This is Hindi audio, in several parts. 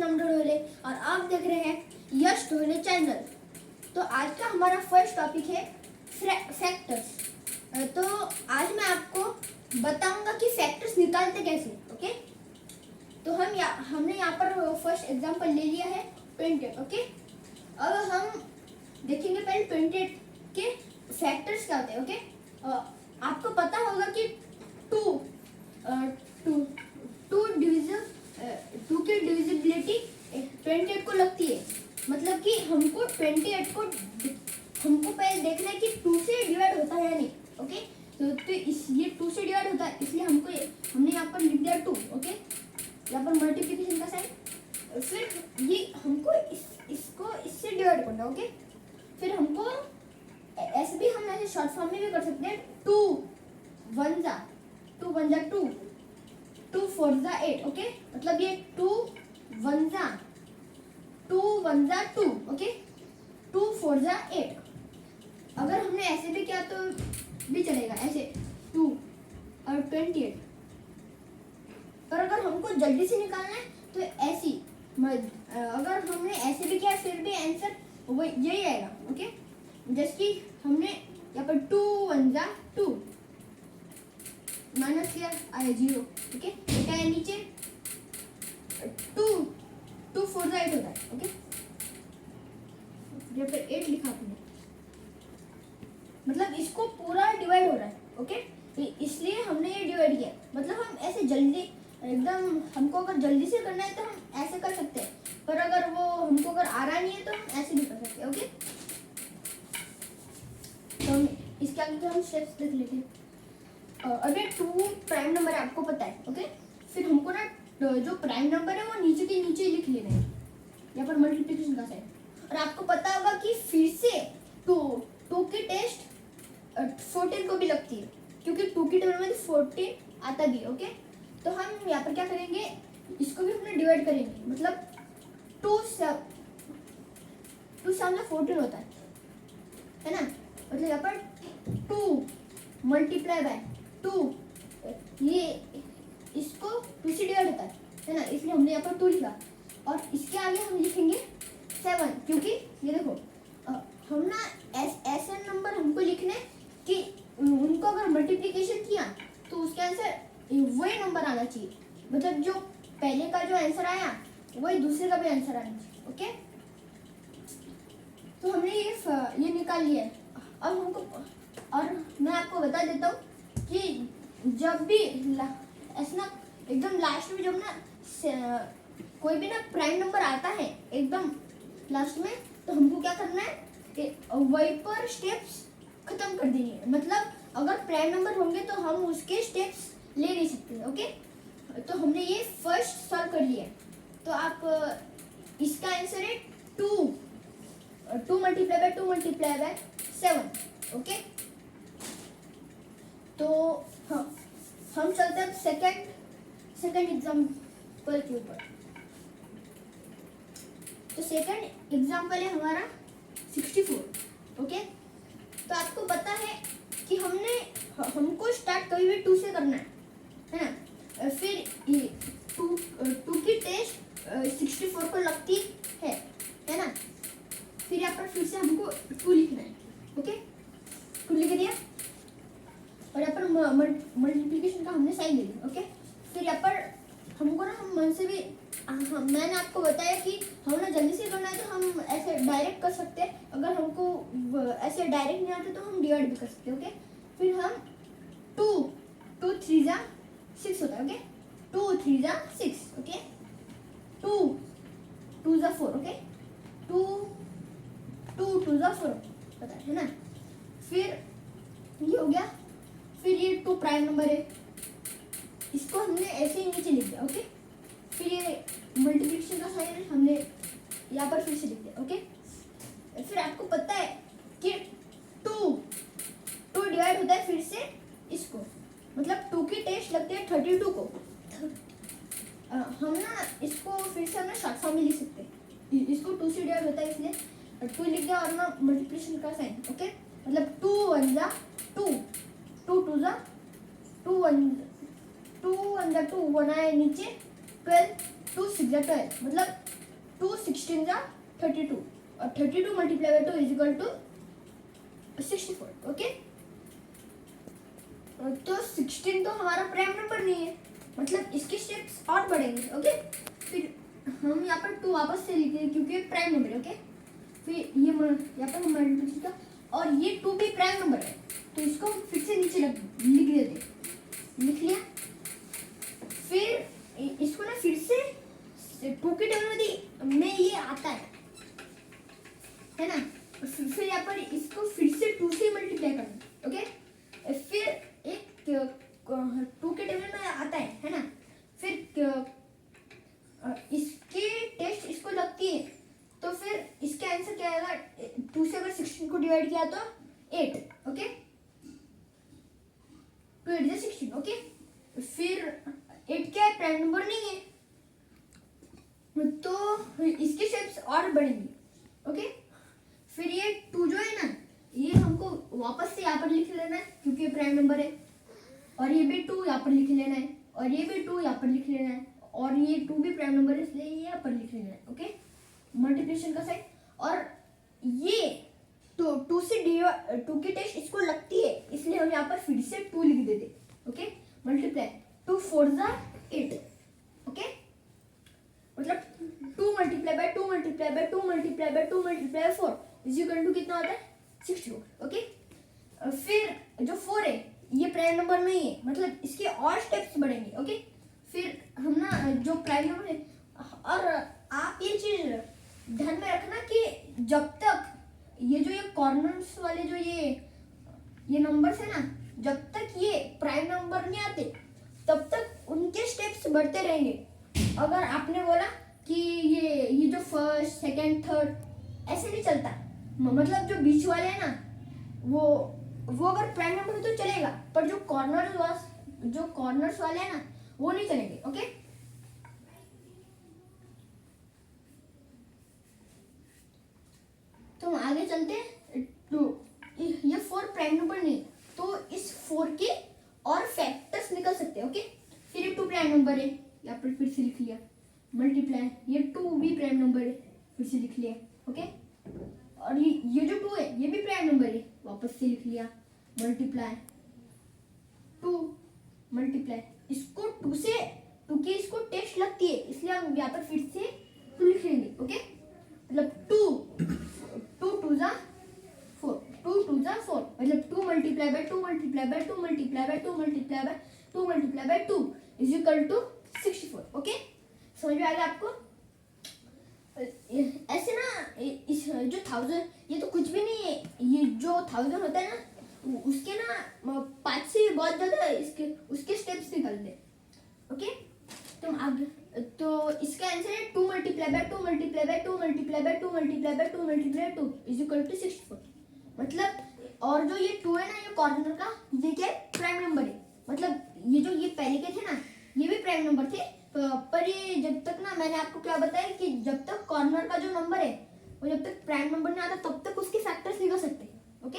नाम ढोले और आप देख रहे हैं यश ढोले चैनल। तो आज का हमारा फर्स्ट टॉपिक है फैक्टर्स। तो आज मैं आपको बताऊंगा कि फैक्टर्स निकालते कैसे। ओके, तो हमने यहाँ पर फर्स्ट एग्जांपल ले लिया है 28। ओके, अब हम देखेंगे पहले 28 के फैक्टर्स क्या होते हैं। ओके, आपको पता होगा कि टू की डिविजिबिलिटी 28 को लगती है। मतलब कि हमको 28 को हमको पहले देखना है कि 2 से डिवाइड होता है या नहीं। ओके, तो ये 2 से डिवाइड होता है, इसलिए हमने यहाँ पर लिख दिया 2। ओके, यहाँ पर मल्टीप्लिकेशन का साइन। फिर ये हमको इसको इससे डिवाइड करना। ओके, फिर हमको ऐसे भी हम ऐसे शॉर्ट फॉर्म में भी कर सकते हैं। 2 1 जा 2, 2 4 जा 8। ओके, मतलब ये 2 1 जा 2, 2। ओके, 2 4 जा 8। अगर हमने ऐसे भी किया तो भी चलेगा, ऐसे 2 और 28। पर अगर हमको जल्दी से निकालना है तो ऐसी अगर हमने ऐसे भी किया फिर भी आंसर वो यही आएगा। ओके, जैसे कि हमने यहाँ पर 2 1 जा 2 माइनस किया आया 0। ओके, क्या है नीचे 2 4 जा 8 होता है। ओके, यहाँ पर 8 लिखा आपने, मतलब इसको पूरा डिवाइड हो रहा है। ओके, इसलिए हमने ये डिवाइड किया। मतलब हम ऐसे जल्दी एकदम हमको अगर जल्दी से करना है तो हम ऐसे कर सकते हैं, पर अगर वो हमको अगर आ रहा नहीं है तो हम ऐसे भी कर सकते हैं। ओके, तो हम इसके आगे तो हम स्टेप्स देख लेते हैं। अभी 2 प्राइम नंबर है, आपको पता है। ओके, फिर हमको ना जो प्राइम नंबर है वो नीचे के नीचे लिख लेना है, यहाँ पर मल्टीप्लिकेशन का साइन। और आपको पता होगा कि फिर से 2 की टेस्ट 14 को भी लगती है, क्योंकि 2 की टेबल में 14 आता भी। ओके, तो हम यहाँ पर क्या करेंगे, इसको भी हमने डिवाइड करेंगे। मतलब 2 से 14 होता है ना। मतलब यहाँ पर 2 मल्टीप्लाई बाय 2, ये इसको 2 से डिवाइड होता है ना, इसलिए हमने यहाँ पर 2 लिखा। और इसके आगे हम लिखेंगे 7, क्योंकि ये देखो हम ना ऐसे नंबर हमको लिखने कि उनको अगर मल्टीप्लिकेशन किया तो उसके आंसर वही नंबर आना चाहिए। मतलब जो पहले का जो आंसर आया वही दूसरे का भी आंसर आना चाहिए। ओके, तो हमने ये निकाल लिया है। अब हमको, और मैं आपको बता देता हूँ कि जब भी ऐसा ना एकदम लास्ट में जब ना कोई भी ना प्राइम नंबर आता है एकदम लास्ट में, तो हमको क्या करना है कि वहीं पर स्टेप्स खत्म कर देनी है। मतलब अगर प्राइम नंबर होंगे तो हम उसके स्टेप्स ले नहीं सकते। ओके, तो हमने ये फर्स्ट सॉल्व कर लिया। तो आप इसका आंसर है 2 मल्टीप्लाई बाय 7। ओके, तो हाँ, हम चलते हैं सेकंड एग्जाम्पल के ऊपर। तो सेकंड एग्जाम्पल है हमारा 64। ओके, तो आपको पता है कि हमको स्टार्ट कभी भी 2 से करना है ना। फिर 2 की टेस्ट 64 को लगती है ना। फिर यहाँ पर फिर से हमको 2 लिखना है। ओके, 2 लिख दिया और यहाँ पर मल्टीप्लिकेशन का हमने साइन दे दिया। ओके, फिर यहाँ पर हमको ना हम मन से भी मैंने आपको बताया कि हम ना जल्दी से करना है तो हम ऐसे डायरेक्ट कर सकते हैं। अगर हमको ऐसे डायरेक्ट नहीं आता तो हम डिवाइड भी कर सकते हैं। ओके, फिर हम 2 3 जा 6 होता है। ओके, 2 3 जा 6। ओके, 2 जा 4। ओके, 2 जा 4 पता है ना। फिर ये हो गया। फिर ये 2 प्राइम नंबर है, इसको हमने ऐसे ही नीचे लिख दिया। ओके, फिर ये मल्टीप्लिकेशन का साइन हमने यहाँ पर फिर से लिख दिया। ओके, फिर आपको पता है कि 2 डिवाइड होता है फिर से इसको, मतलब 2 की टेस्ट लगती है 32 को। हम ना इसको फिर से हमने शॉर्ट फॉर्म में लिख सकते हैं। इसको 2 से डिवाइड होता है इसलिए 2 लिख दिया और ना मल्टीप्लिकेशन का साइन। ओके, मतलब 2 1 जा 2, 2 2 जा 2 1 जा 2 1 आए नीचे 12, 2 6 जा 12, मतलब 2 16 जा 32 और 32 multiply by 2 is equal to 64। Okay, तो 16 तो हमारा प्राइम नंबर नहीं है, मतलब इसके स्टेप्स और बढ़ेंगे। ओके, फिर हम यहाँ पर 2 वापस से लिखेंगे क्योंकि प्राइम नंबर है। ओके, फिर ये यहाँ पर हम मल्टीप्लाई का, और ये 2 भी प्राइम नंबर है तो इसको फिर से नीचे लिख देते, लिख लिया। फिर इसको ना फिर से 2 के टेबल में ये आता है ना, फिर यहाँ पर इसको फिर से 2 से मल्टीप्लाई करना। ओके, फिर एक 2 के टेबल में आता है ना, फिर इसके टेस्ट इसको लगती है तो फिर इसका आंसर क्या आएगा, 2 से अगर 16 को डिवाइड किया तो 8। ओके, 2 8 16। ओके, फिर 8 क्या है, प्राइम नंबर नहीं है तो इसके शेप्स और बढ़ेंगी। ओके, फिर ये 2 जो है ना, ये हमको वापस से यहाँ पर लिख लेना है क्योंकि प्राइम नंबर है, और ये भी 2 यहाँ पर लिख लेना है, और ये भी 2 यहाँ पर लिख लेना है, और ये 2 भी प्राइम नंबर है इसलिए ये यहाँ पर लिख लेना है। ओके, मल्टीप्लिकेशन का साइन, और ये तो 2 से 2 की टेस्ट इसको लगती है इसलिए हम यहाँ पर फिर से 2 लिख देते। ओके, मल्टीप्लाई 2 4 जा 8। ओके, मतलब 2 multiply by 2 multiply by 2 multiply by 2 multiply by 4 is equal to कितना होता है, 64। ओके, फिर जो 4 है ये प्राइम नंबर नहीं है, मतलब इसके और स्टेप्स बढ़ेंगे। ओके, फिर हम ना जो प्राइम नंबर है, और आप ये चीज ध्यान में रखना कि जब तक ये कॉर्नर्स वाले जो ये नंबर्स है ना, जब तक ये प्राइम नंबर नहीं आते तब तक उनके स्टेप्स बढ़ते रहेंगे। अगर आपने बोला कि ये जो फर्स्ट सेकंड थर्ड ऐसे नहीं चलता, मतलब जो बीच वाले हैं ना वो अगर प्राइम नंबर तो चलेगा, पर जो कॉर्नर्स वाले हैं ना वो नहीं चलेंगे। ओके, तो हम आगे चलते हैं। तो ये 4 प्राइम नंबर नहीं, तो इस 4 के और फैक्टर्स निकल सकते हैं। ओके, फिर ये 2 प्राइम नंबर है, यहाँ पर फिर से लिख लिया। मल्टीप्लाई, ये 2 भी प्राइम नंबर है, फिर से लिख लिया। ओके, और ये जो 2 है ये भी प्राइम नंबर है, वापस से लिख लिया। मल्टीप्लाई 2 मल्टीप्लाई, इसको 2 से 2 की इसको टेस्ट लगती है इसलिए हम यहाँ पर फिर से 2 लिख लेंगे। ओके, मतलब 2 2 जा 4, 2 2 जा 4, मतलब 2 multiply by 2 multiply by 2 multiply by 2 multiply by 2 multiply by 2 is equal to 64। Okay, समझ में आ गया आपको? ऐसे ना इस जो 1000 ये तो कुछ भी नहीं है, ये जो 1000 होता है ना उसके ना 5 से बहुत ज्यादा उसके स्टेप्स निकल दे। ओके, तुम आगे, तो इसका आंसर है 2 multiply by 2 multiply by 2 multiply by 2 multiply by 2 multiply 2 is equal to 64। मतलब, और जो ये 2 है ना, ये कॉर्नर का ये क्या है, प्राइम नंबर है। मतलब ये पहले के थे ना ये भी प्राइम नंबर थे, पर ये जब तक ना, मैंने आपको क्या बताया कि जब तक कॉर्नर का जो नंबर है वो जब तक प्राइम नंबर नहीं आता तब तक उसके फैक्टर्स निकल सकते हैं। ओके,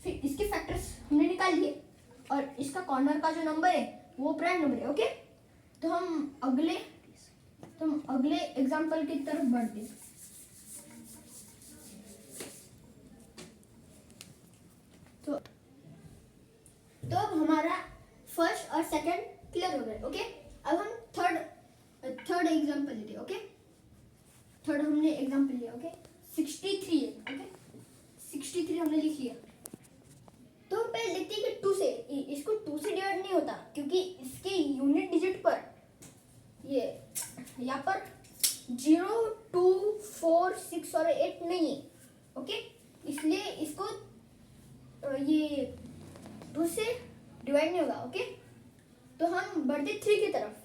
फिर इसके फैक्टर्स हमने निकाल लिए और इसका कॉर्नर का जो नंबर है वो प्राइम नंबर है। ओके, तो हम अगले एग्जांपल की तरफ बढ़ते हैं। तो अब हमारा फर्स्ट और सेकंड क्लियर हो गए। ओके, अब हम थर्ड एग्जांपल लेते हैं। ओके, थर्ड हमने एग्जांपल लिया। ओके, 63 है। ओके, 63 हमने लिख लिया। तो हम पहले देखते हैं कि 2 से, इसको 2 से डिवाइड नहीं होता क्योंकि इसके यूनिट डिजिट पर ये यहाँ पर 0 2 4 6 और 8 नहीं है। ओके, इसलिए इसको ये 2 से डिवाइड नहीं होगा। ओके, तो हम बढ़ते 3 की तरफ,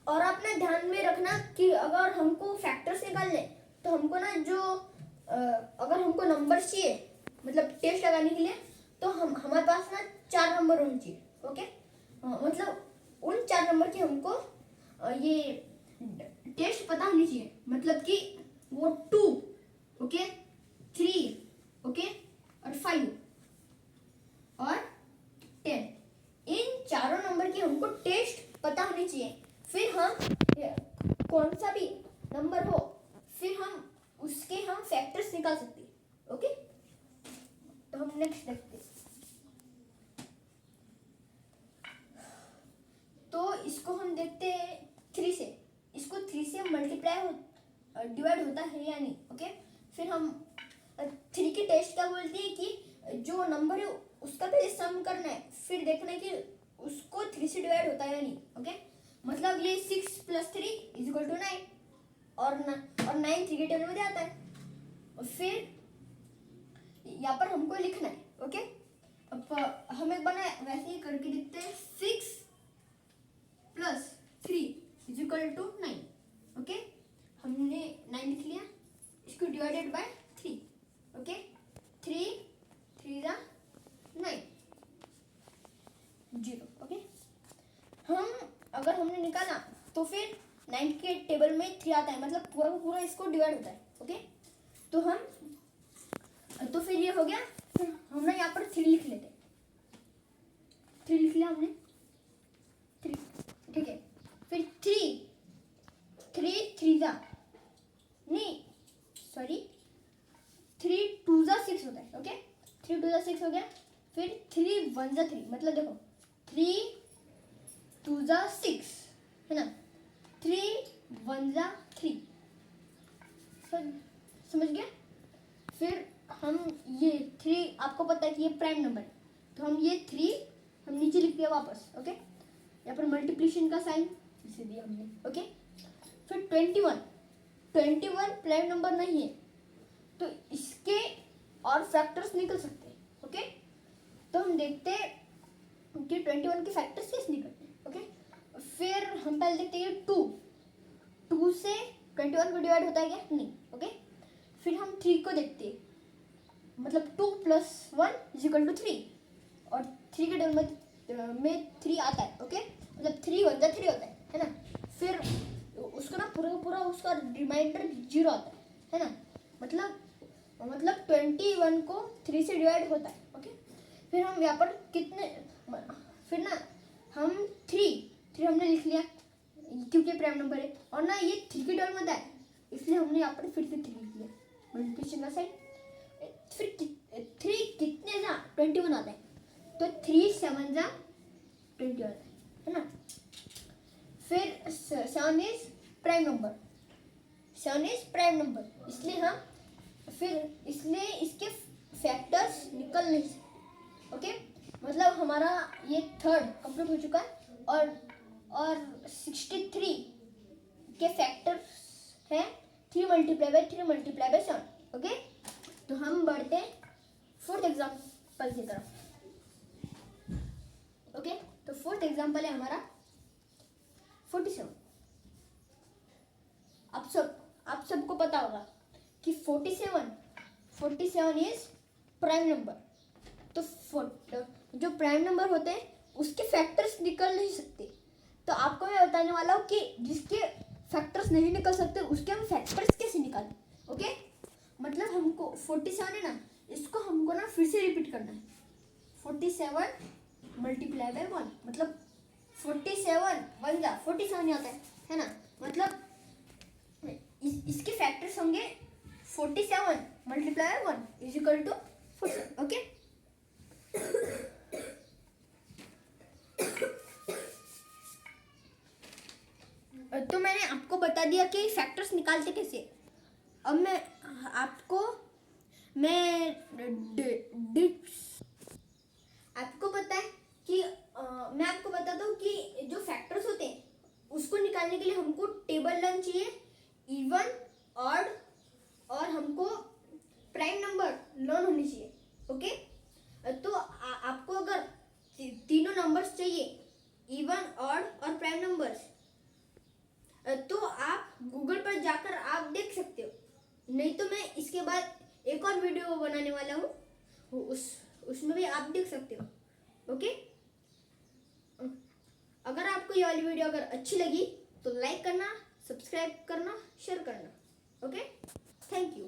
और अपने ध्यान में रखना कि अगर हमको फैक्टर्स निकालने तो हमको ना अगर हमको नंबर चाहिए, मतलब टेस्ट लगाने के लिए, तो हमारे पास ना 4 नंबर होने चाहिए। ओके, मतलब उन 4 नंबर की हमको ये टेस्ट पता होनी चाहिए, मतलब कि वो 2, ओके, 3, ओके, और 5 और 10, इन चारों नंबर की हमको टेस्ट पता होनी चाहिए। फिर हम कौन सा भी नंबर हो फिर हम उसके हम फैक्टर्स निकाल सकते हैं. ओके, तो हम नेक्स्ट देखते हैं. तो इसको हम देखते हैं 3 से. इसको 3 से मल्टीप्लाई डिवाइड होता है या नहीं. ओके, फिर हम 3 की टेस्ट क्या बोलते हैं कि जो नंबर है उसका पहले सम करना है, फिर देखना है कि उसको 3 से डिवाइड होता है या नहीं. ओके, मतलब ये 6 + 3 = 9 और 9 3 के टेबल में आता है. और फिर यहाँ पर हमको लिखना है. ओके, अब हम एक बार वैसे ही करके देखते हैं. 6 + 3 = 9. ओके, हमने 9 लिख लिया, इसको डिवाइडेड बाय 3. ओके, 3 3 9 0. ओके, हम अगर हमने निकाला तो फिर 9 के टेबल में 3 आता है, मतलब पूरा पूरा इसको डिवाइड होता है. ओके, तो फिर ये हो गया. फिर हमने यहाँ पर 3 लिख लेते. 3 लिख लिया हमने 3. ठीक है, फिर 3 2 6 होता है. ओके, 3 2 6 हो गया. फिर 3 1 3, मतलब देखो 3 2 6 है ना. 3 1 3, समझ गया. फिर हम ये 3, आपको पता है कि ये प्राइम नंबर है, तो हम ये 3 हम नीचे लिख दिया वापस. ओके, यहाँ पर मल्टीप्लिकेशन का साइन इसे दिया हमने. ओके, फिर 21 प्राइम नंबर नहीं है, तो इसके और फैक्टर्स निकल सकते हैं. ओके, तो हम देखते हैं कि 21 के फैक्टर्स कैसे निकलते हैं. ओके, फिर हम पहले देखते हैं 2 से 21 को डिवाइड होता है क्या, नहीं. ओके, फिर हम 3 को देखते हैं, मतलब 2 + 1 = 3 और 3 के टेबल में 3 आता है. ओके, मतलब 3 1 3 होता है ना. फिर उसको ना पूरा उसका रिमाइंडर 0 आता है ना. मतलब 21 को 3 से डिवाइड होता है. ओके, फिर हम यहाँ पर कितने, फिर ना हम 3 हमने लिख लिया क्योंकि प्राइम नंबर है, और ना ये 3 के टेबल में आता है, इसलिए हमने यहाँ पर फिर से 3 लिख लिया मल्टीप्लिकेशन का साइन. फिर 3 कितने 21 आता है, तो 3 7 21 आता है ना. फिर 7 इज प्राइम नंबर, इसलिए इसके फैक्टर्स निकल नहीं सकते. ओके, मतलब हमारा ये 3rd कंप्लीट हो चुका है, और 63 के फैक्टर्स है 3 × 7. ओके, तो हम बढ़ते हैं 4th एग्जाम्पल की तरफ. ओके, तो 4th एग्जाम्पल है हमारा 47. आप सबको पता होगा कि 47 इज प्राइम नंबर. तो जो प्राइम नंबर होते हैं उसके फैक्टर्स निकल नहीं सकते. तो आपको मैं बताने वाला हूँ कि जिसके फैक्टर्स नहीं निकल सकते उसके हम फैक्टर्स कैसे निकालें. ओके, मतलब हमको 47 है ना, इसको हमको ना फिर से रिपीट करना है. 47 × 1, मतलब 47 1 47 आता है ना. मतलब इसके फैक्टर्स होंगे 47 × 1 = 47. ओके, तो मैंने आपको बता दिया कि फैक्टर्स निकालते कैसे. अब आपको पता है कि मैं आपको बताता हूँ कि जो फैक्टर्स होते हैं उसको निकालने के लिए हमको टेबल लर्न चाहिए, इवन ऑड, और हमको प्राइम नंबर लर्न होनी चाहिए. ओके, तो आपको अगर तीनों नंबर्स चाहिए, इवन ऑड और प्राइम नंबर्स, तो आप गूगल पर जाकर आप देख सकते हो. नहीं तो मैं इसके बाद एक और वीडियो बनाने वाला हूँ, उसमें भी आप देख सकते हो. ओके, अगर आपको ये वाली वीडियो अगर अच्छी लगी तो लाइक करना, सब्सक्राइब करना, शेयर करना. Okay, thank you.